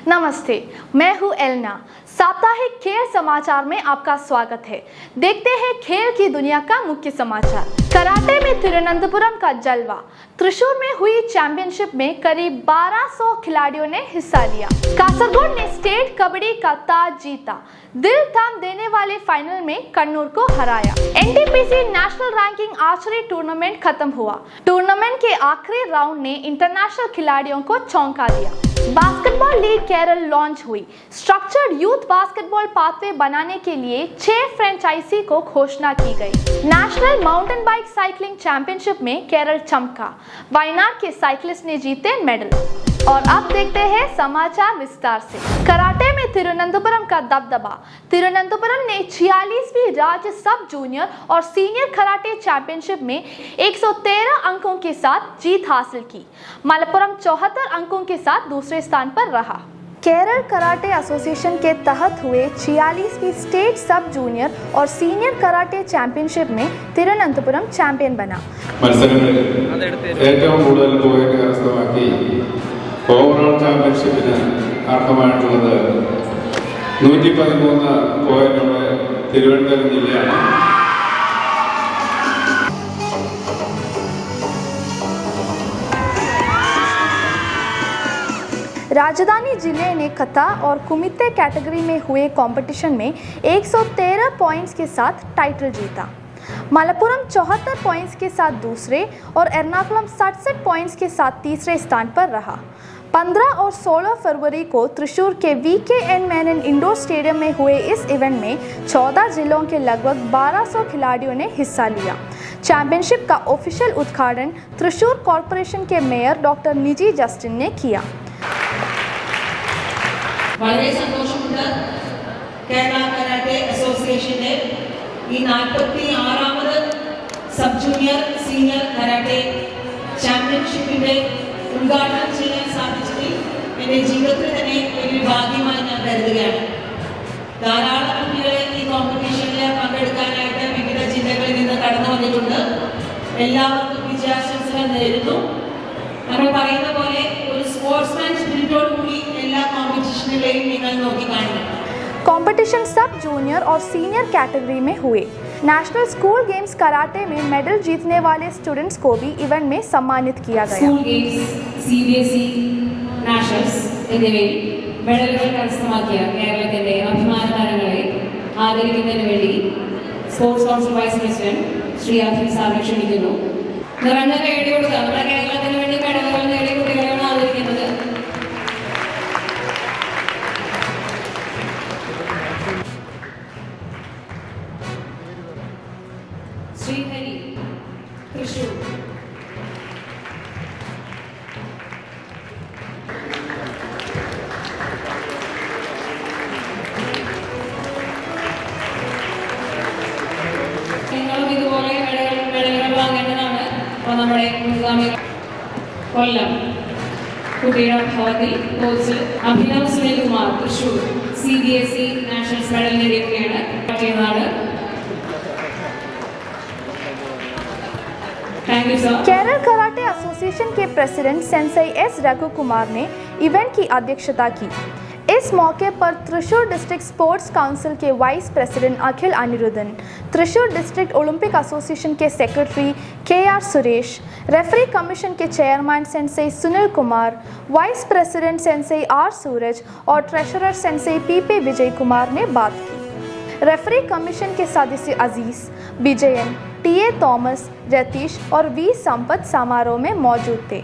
नमस्ते, मैं हूँ एलना। साप्ताहिक खेल समाचार में आपका स्वागत है। देखते हैं खेल की दुनिया का मुख्य समाचार। कराटे में तिरुवनंतपुरम का जलवा। त्रिशूर में हुई चैंपियनशिप में करीब 1200 खिलाड़ियों ने हिस्सा लिया। कासरगोड ने स्टेट कबड्डी का ताज जीता। दिल थाम देने वाले फाइनल में कन्नूर को हराया। NTPC national ranking archery tournament खत्म हुआ। टूर्नामेंट के आखिरी राउंड ने इंटरनेशनल खिलाड़ियों को चौंका दिया। बास्केटबॉल लीग केरल लॉन्च हुई। स्ट्रक्चर्ड यूथ बास्केटबॉल पाथवे बनाने के लिए 6 फ्रेंचाइजी को घोषणा की गई। National mountain bike cycling championship में केरल चमका। वायनाड के साइकिलिस्ट ने जीते मेडल। और अब देखते हैं समाचार विस्तार से। कराटे में तिरुवनंतपुरम का दबदबा। तिरुवनंतपुरम ने 46वीं राज्य सब जूनियर और सीनियर कराटे चैंपियनशिप में 113 अंकों के साथ जीत हासिल की। मलप्पुरम 74 अंकों के साथ दूसरे स्थान पर रहा। केरल कराटे एसोसिएशन के तहत हुए 46वीं स्टेट सब जूनियर और सीनियर कराटे चैंपियनशिप में तिरुवनंतपुरम चैंपियन बना। ഓവറോൾ ചാമ്പ്യൻഷിപ്പിന് അർഹമായിട്ടുള്ളത് 113 പോയിന്റോടെ തിരുവനന്തപുരം ജില്ലയാണ്. राजधानी जिले ने कथा और कुमिते कैटेगरी में हुए कंपटीशन में 113 पॉइंट्स के साथ टाइटल जीता। मलप्पुरम 74 पॉइंट्स के साथ दूसरे और एर्नाकुलम 67 पॉइंट्स के साथ तीसरे स्थान पर रहा। 15 और 16 फरवरी को त्रिशूर के VKN मेनन इंडोर स्टेडियम में हुए इस इवेंट में 14 जिलों के लगभग 1200 खिलाड़ियों ने हिस्सा लिया। चैंपियनशिप का ऑफिशियल उद्घाटन त्रिशूर कॉरपोरेशन के मेयर डॉक्टर निजी जस्टिन ने किया। വളരെ സന്തോഷമുണ്ട്. കേരള കരാട്ടെ അസോസിയേഷന്റെ ഈ 46ാമത് സബ് ജൂനിയർ സീനിയർ കരാട്ടെ ചാമ്പ്യൻഷിപ്പിന്റെ ഉദ്ഘാടനം ചെയ്യാൻ സാധിച്ചതിൽ എൻ്റെ ജീവിതത്തിൽ തന്നെ ഒരു ഭാഗ്യമായി ഞാൻ കരുതുകയാണ്. ധാരാളം കുട്ടികളെ ഈ കോമ്പറ്റീഷനിൽ പങ്കെടുക്കാനായിട്ട് വിവിധ ജില്ലകളിൽ നിന്ന് കടന്നു വന്നിട്ടുണ്ട്. എല്ലാവർക്കും വിജയാശംസകൾ നേരുന്നു. നമ്മൾ പറയുന്ന പോലെ ഒരു സ്പോർട്സ്മാൻ സ്പിരിറ്റോട് കൂടി എല്ലാ കോമ്പറ്റീഷനുകളെയും നിങ്ങൾ നോക്കി കാണണം. कंपटीशन सब जूनियर और सीनियर कैटेगरी में हुए। नेशनल स्कूल गेम्स कराटे में मेडल जीतने वाले स्टूडेंट्स को भी इवेंट में सम्मानित किया गया। സ്കൂൾ ഗെയിംസ്, CBSE, നാഷണൽസ് എന്നിവയിൽ മെഡലുകൾ കരസ്ഥമാക്കിയ കേരളത്തിന്റെ അഭിമാന താരങ്ങളെ ആദരിക്കുന്നതിന് വേണ്ടി sports council vice president Shri Akhil സാറിനെ ക്ഷണിക്കുന്നു. നിറഞ്ഞ കൈയടി കൊടുക്കുക. നമ്മുടെ കേരളത്തിന് വേണ്ടി മെഡലുകൾ നേടിയ കുട്ടികളെയാണ് ആദരിക്കുന്നത്. ശ്രീഹരി, തൃശൂർ. നിങ്ങളും ഇതുപോലെ മെഡലുകൾ വാങ്ങേണ്ടതാണ്. അപ്പോൾ നമ്മുടെ മുൻഗാമി കൊല്ലം കുട്ടിയുടെ ഭവത്തിൽ coach Abhinav Sunilkumar Thrissur CBSE nationals medal നേടിയിരിക്കുകയാണ്. ചെയ്യുന്നതാണ്. केरल कराटे एसोसिएशन के president sensei S Raghu Kumar ने इवेंट की अध्यक्षता की। इस मौके पर त्रिशूर डिस्ट्रिक्ट स्पोर्ट्स काउंसिल के vice president Akhil Aniruddhan, Thrissur district Olympic association के secretary KR Suresh, referee commission के chairman sensei Sunil Kumar, vice president sensei R Suraj और treasurer sensei PP Vijay Kumar ने बात की। रेफरी कमीशन के सदस्य अजीज, विजयन, TA थॉमस, रतीश और V संपत समारोह में मौजूद थे।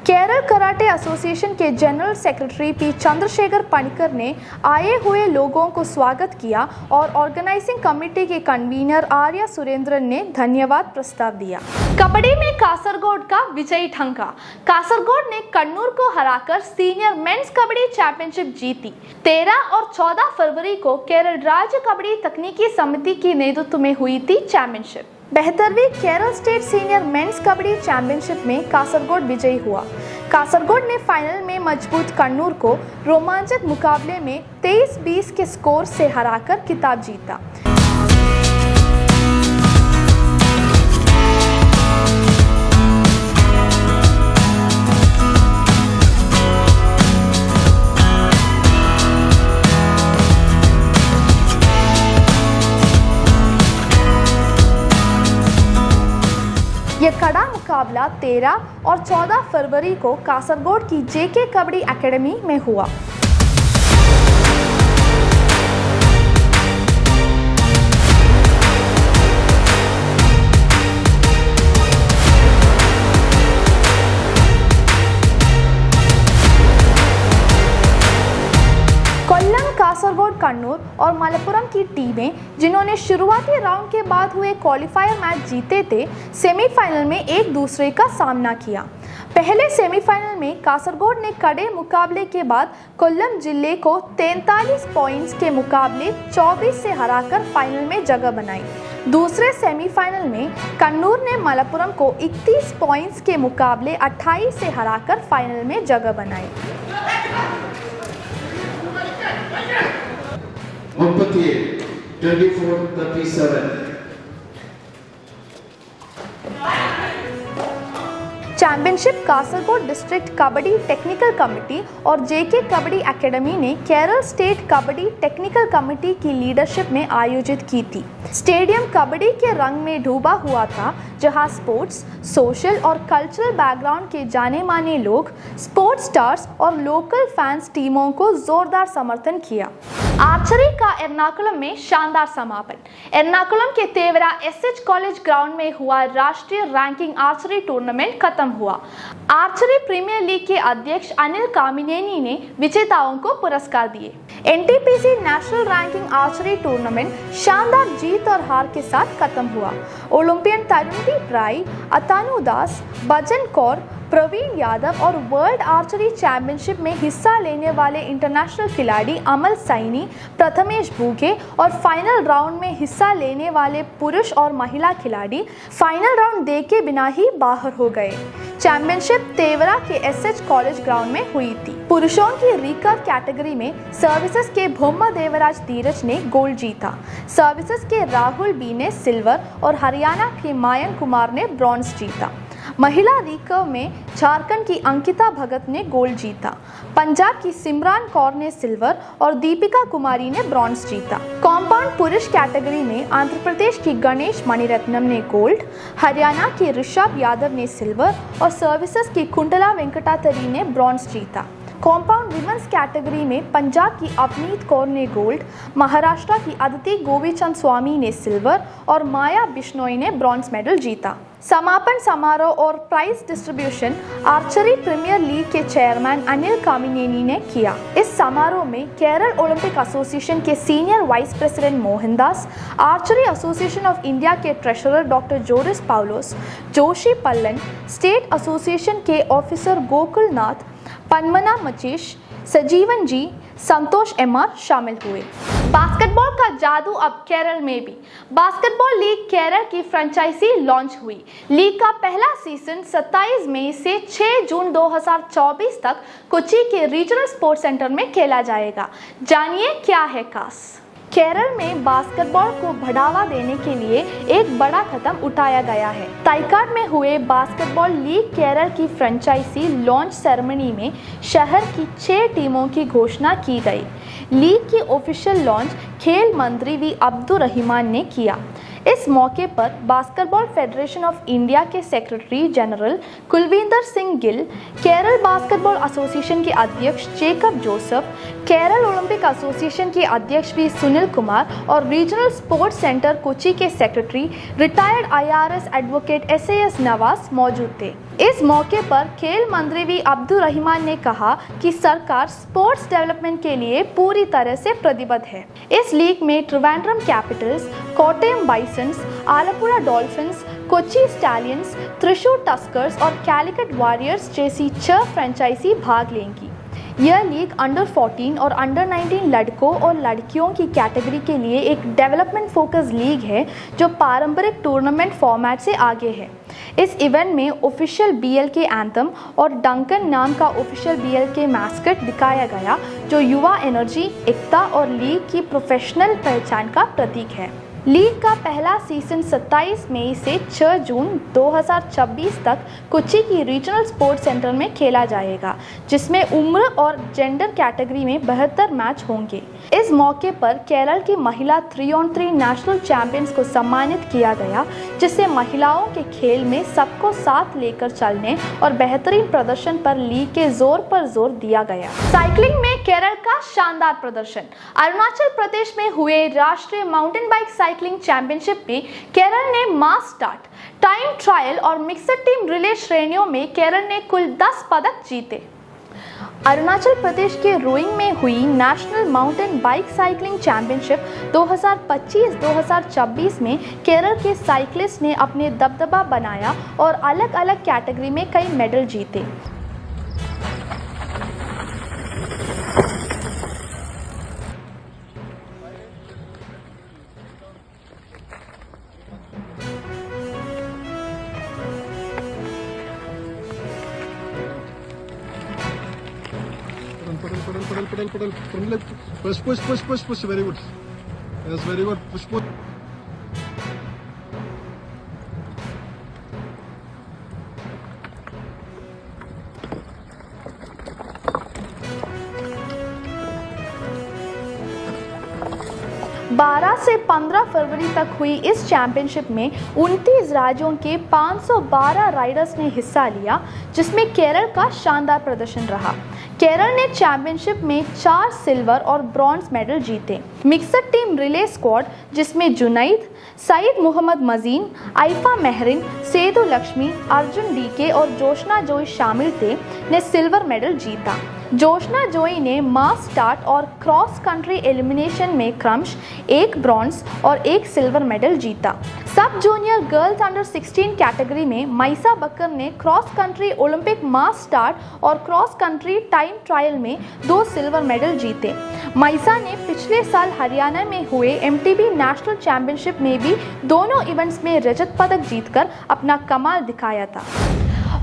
केरल कराटे एसोसिएशन के general secretary P Chandrashekhar Panikkar ने आए हुए लोगों को स्वागत किया और ऑर्गेनाइजिंग कमेटी के कन्वीनर आर्या सुरेंद्रन ने धन्यवाद प्रस्ताव दिया। कबड्डी में कासरगोड का विजयी ठंका। कासरगोड ने कन्नूर को हराकर सीनियर मेंस कबड्डी चैंपियनशिप जीती। 13 और 14 फरवरी को केरल राज्य कबड्डी तकनीकी समिति के नेतृत्व में हुई थी चैंपियनशिप। 72वीं Kerala state senior men's kabaddi championship में कासरगोड विजयी हुआ। कासरगोड ने फाइनल में मजबूत कन्नूर को रोमांचक मुकाबले में 23-20 के स्कोर से हराकर खिताब जीता। मुकाबला 13 और 14 फरवरी को कासरगोड की जेके कबड्डी एकेडमी में हुआ। कासरगोड, कन्नूर और मलप्पुरम की टीमें जिन्होंने शुरुआती राउंड के बाद हुए क्वालिफायर मैच जीते थे, सेमीफाइनल में एक दूसरे का सामना किया। पहले सेमीफाइनल में कासरगोड ने कड़े मुकाबले के बाद कोल्लम जिले को 43 पॉइंट्स के मुकाबले 24 से हराकर फाइनल में जगह बनाई। दूसरे सेमीफाइनल में कन्नूर ने मलप्पुरम को 31 पॉइंट्स के मुकाबले 28 से हराकर फाइनल में जगह बनाई। 24-37 championship Kasaragod district kabaddi technical committee और जेके कबड्डी एकेडमी ने Kerala state kabaddi technical committee की लीडरशिप में आयोजित की थी। स्टेडियम कबड्डी के रंग में डूबा हुआ था, जहां स्पोर्ट्स, सोशल और कल्चरल बैकग्राउंड के जाने माने लोग, स्पोर्ट्स स्टार्स और लोकल फैंस टीमों को जोरदार समर्थन किया। आर्चरी का एर्नाकुलम में शानदार समापन। एर्नाकुलम के तेवरा एसएच कॉलेज ग्राउंड में हुआ राष्ट्रीय रैंकिंग आर्चरी टूर्नामेंट खत्म हुआ। आर्चरी प्रीमियर लीग के अध्यक्ष अनिल कामिनेनी ने विजेताओं को पुरस्कार दिए। NTPC national ranking archery tournament शानदार जीत और हार के साथ खत्म हुआ। ओलंपियन तरुणदीप राय, अतानु दास, बजन कौर, प्रवीण यादव और वर्ल्ड आर्चरी चैंपियनशिप में हिस्सा लेने वाले इंटरनेशनल खिलाड़ी अमल सैनी, प्रथमेश भूगे और फाइनल राउंड में हिस्सा लेने वाले पुरुष और महिला खिलाड़ी फाइनल राउंड देखे बिना ही बाहर हो गए। चैंपियनशिप तेवरा के एसएच कॉलेज ग्राउंड में हुई थी। पुरुषों की रिकर्व कैटेगरी में सर्विसेज के भोम्मा देवराज धीरज ने गोल्ड जीता। सर्विसेज के राहुल बी ने सिल्वर और हरियाणा के मायंक कुमार ने ब्रॉन्ज जीता। महिला रिकर्व में झारखंड की अंकिता भगत ने गोल्ड जीता। पंजाब की सिमरान कौर ने सिल्वर और दीपिका कुमारी ने ब्रॉन्ज जीता। कॉम्पाउंड पुरुष कैटेगरी में आंध्र प्रदेश की गणेश मणिरत्नम ने गोल्ड, हरियाणा के ऋषभ यादव ने सिल्वर और सर्विसेज की कुंडला वेंकटातरी ने ब्रॉन्ज जीता। कॉम्पाउंड विमेंस कैटेगरी में पंजाब की अवनीत कौर ने गोल्ड, महाराष्ट्र की अदिति गोवीचंद स्वामी ने सिल्वर और माया बिश्नोई ने ब्रॉन्ज मेडल जीता। समापन समारोह और prize distribution archery premier league के चेयरमैन अनिल कामिनेनी ने किया। इस समारोह में केरल ओलंपिक एसोसिएशन के senior vice president Mohan Das, archery association of India के treasurer doctor Joris Paulose, Joshi Pallan, state association के ऑफिसर गोकुल नाथ, पन्मना मचेश, सजीवन जी, संतोष एमआर शामिल हुए। बास्केटबॉल का जादू अब केरल में भी। बास्केटबॉल लीग केरल की फ्रेंचाइजी लॉन्च हुई। लीग का पहला सीजन 27 मई से 6 जून 2024 तक कोच्चि के रीजनल स्पोर्ट्स सेंटर में खेला जाएगा। जानिए क्या है खास। केरल में बास्केटबॉल को बढ़ावा देने के लिए एक बड़ा कदम उठाया गया है। ताइकाड में हुए बास्केटबॉल लीग केरल की फ्रेंचाइजी लॉन्च सेरेमनी में शहर की 6 टीमों की घोषणा की गई। लीग की ऑफिशियल लॉन्च खेल मंत्री वी अब्दुल रहमान ने किया। इस मौके पर बास्केटबॉल फेडरेशन ऑफ इंडिया के secretary general Kulwinder Singh Gill, Kerala basketball association के अध्यक्ष जेकब जोसेफ, केरल ओलंपिक एसोसिएशन के अध्यक्ष वी सुनील कुमार और रीजनल स्पोर्ट्स सेंटर कोच्चि के secretary retired IRS advocate SAS Nawaz मौजूद थे। इस मौके पर खेल मंत्री वी अब्दुल रहमान ने कहा कि सरकार स्पोर्ट्स डेवलपमेंट के लिए पूरी तरह से प्रतिबद्ध है। इस लीग में Trivandrum capitals, Kottayam bisons, Alappuzha dolphins, Kochi stallions, Thrissur tuskers और कैलिकट वॉरियर्स जैसी 6 फ्रेंचाइजी भाग लेंगी। यह लीग अंडर 14 और अंडर 19 लड़कों और लड़कियों की कैटेगरी के लिए एक डेवलपमेंट फोकस लीग है जो पारंपरिक टूर्नामेंट फॉर्मेट से आगे है। इस इवेंट में ऑफिशियल बीएल के एंथम और डंकन नाम का ऑफिशियल बीएल के मैस्कट दिखाया गया, जो युवा एनर्जी, एकता और लीग की प्रोफेशनल पहचान का प्रतीक है। लीग का पहला सीजन 27 मई से 6 जून 2026 तक कोच्चि की रीजनल स्पोर्ट्स सेंटर में खेला जाएगा, जिसमें उम्र और जेंडर कैटेगरी में 72 मैच होंगे। इस मौके पर केरल की महिला 3-on-3 नेशनल चैंपियंस को सम्मानित किया गया, जिससे महिलाओं के खेल में सबको साथ लेकर चलने और बेहतरीन प्रदर्शन पर लीग के जोर पर जोर दिया गया। साइकिलिंग में केरल का शानदार प्रदर्शन। अरुणाचल प्रदेश में हुए राष्ट्रीय माउंटेन बाइक साइकिलिंग चैंपियनशिप में केरल ने मास स्टार्ट, टाइम ट्रायल और मिक्सड टीम रिले श्रेणियों में केरल ने कुल 10 पदक जीते। अरुणाचल प्रदेश के रोइंग में हुई national mountain bike cycling championship 2025-2026 में केरल के साइकिलिस्ट ने अपने दबदबा बनाया और अलग अलग कैटेगरी में कई मेडल जीते। Pedal. Push. Very good. Yes, very good. Push. 12 से 15 फरवरी तक हुई इस चैंपियनशिप में 29 राज्यों के 512 राइडर्स ने हिस्सा लिया, जिसमें केरल का शानदार प्रदर्शन रहा। केरल ने चैंपियनशिप में 4 सिल्वर और ब्रॉन्ज मेडल जीते। मिक्सड टीम रिले स्क्वाड, जिसमें Junaid, Saeed Mohammad मजीन, IIFA Mehreen, Seydou Lakshmi, Arjun DK और जोशना जोई शामिल थे, ने सिल्वर मेडल जीता। जोशना जोई ने मास स्टार्ट और क्रॉस कंट्री एलिमिनेशन में क्रमश 1 ब्रॉन्ज और 1 सिल्वर मेडल जीता। सब जूनियर गर्ल्स अंडर 16 कैटेगरी में माइसा बकर ने क्रॉस कंट्री ओलंपिक मास स्टार्ट और क्रॉस कंट्री टाइम ट्रायल में 2 सिल्वर मेडल जीते। माइसा ने पिछले साल हरियाणा में हुए MTB नेशनल चैंपियनशिप में भी दोनों इवेंट्स में रजत पदक जीतकर अपना कमाल दिखाया था।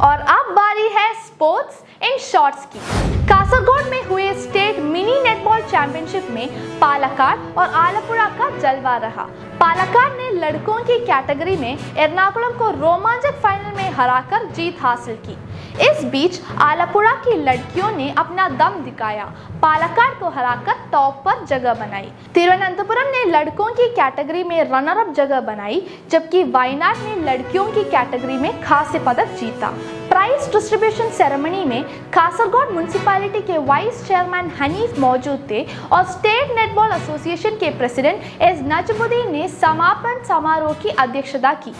और अब बारी है स्पोर्ट्स इन शॉर्ट्स की। कासरगोड में हुए स्टेट मिनी नेटबॉल चैंपियनशिप में पालक्काड और आलपुरा का जलवा रहा। पालक्काड ने लड़कों की कैटेगरी में एर्नाकुलम को रोमांचक फाइनल में हराकर जीत हासिल की। इस बीच आलपुरा की लड़कियों ने अपना दम दिखाया, पालक्काड को हराकर टॉप पर जगह बनाई। तिरुवनंतपुरम ने लड़कों की कैटेगरी में रनर अप जगह बनाई, जबकि वायनाड ने लड़कियों की कैटेगरी में खासी पदक जीता। प्राइज डिस्ट्रीब्यूशन सेरेमनी में कासरगोड म्युनिसिपैलिटी के वाइस चेयरमैन हनीफ मौजूद थे और स्टेट नेटबॉल एसोसिएशन के प्रेसिडेंट एस नजमुद्दीन ने समापन समारोह की अध्यक्षता की।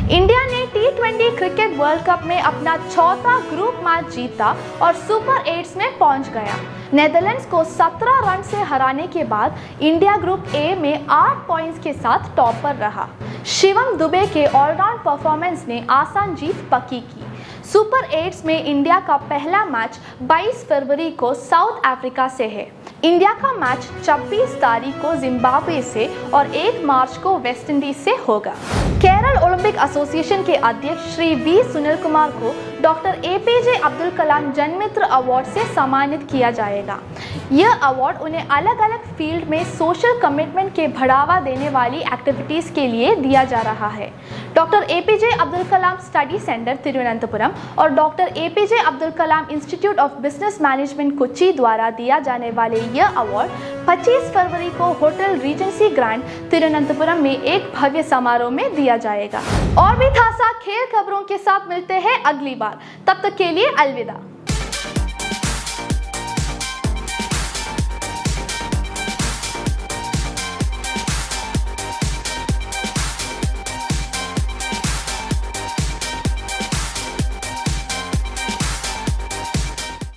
इंडिया ने T20 क्रिकेट वर्ल्ड कप में अपना 4था ग्रुप मैच जीता और सुपर 8 में पहुंच गया। नेदरलैंड्स को 17 रन से हराने के बाद इंडिया ग्रुप ए में 8 पॉइंट्स के साथ टॉप पर रहा। शिवम दुबे के ऑलराउंड परफॉर्मेंस ने आसान जीत पक्की की। सुपर 8 में इंडिया का पहला मैच 22 फरवरी को साउथ अफ्रीका से है। इंडिया का मैच 26 तारीख को जिम्बाब्वे से और 1 मार्च को वेस्ट इंडीज से होगा। केरल ओलंपिक एसोसिएशन के अध्यक्ष श्री वी सुनील कुमार को doctor APJ Abdul Kalam जन्ममित्र award से सम्मानित किया जाएगा। यह अवार्ड उन्हें अलग अलग फील्ड में सोशल कमिटमेंट के बढ़ावा देने वाली एक्टिविटीज़ के लिए दिया जा रहा है। Doctor APJ Abdul Kalam study centre Thiruvananthapuram और doctor APJ Abdul Kalam institute of business management Kochi द्वारा दिया जाने वाले यह अवार्ड 25 फरवरी को होटल रीजेंसी ग्रैंड तिरुवनंतपुरम में एक भव्य समारोह में दिया जाएगा। और भी खासा खेल खबरों के साथ मिलते हैं अगली बार, तब तक के लिए अलविदा।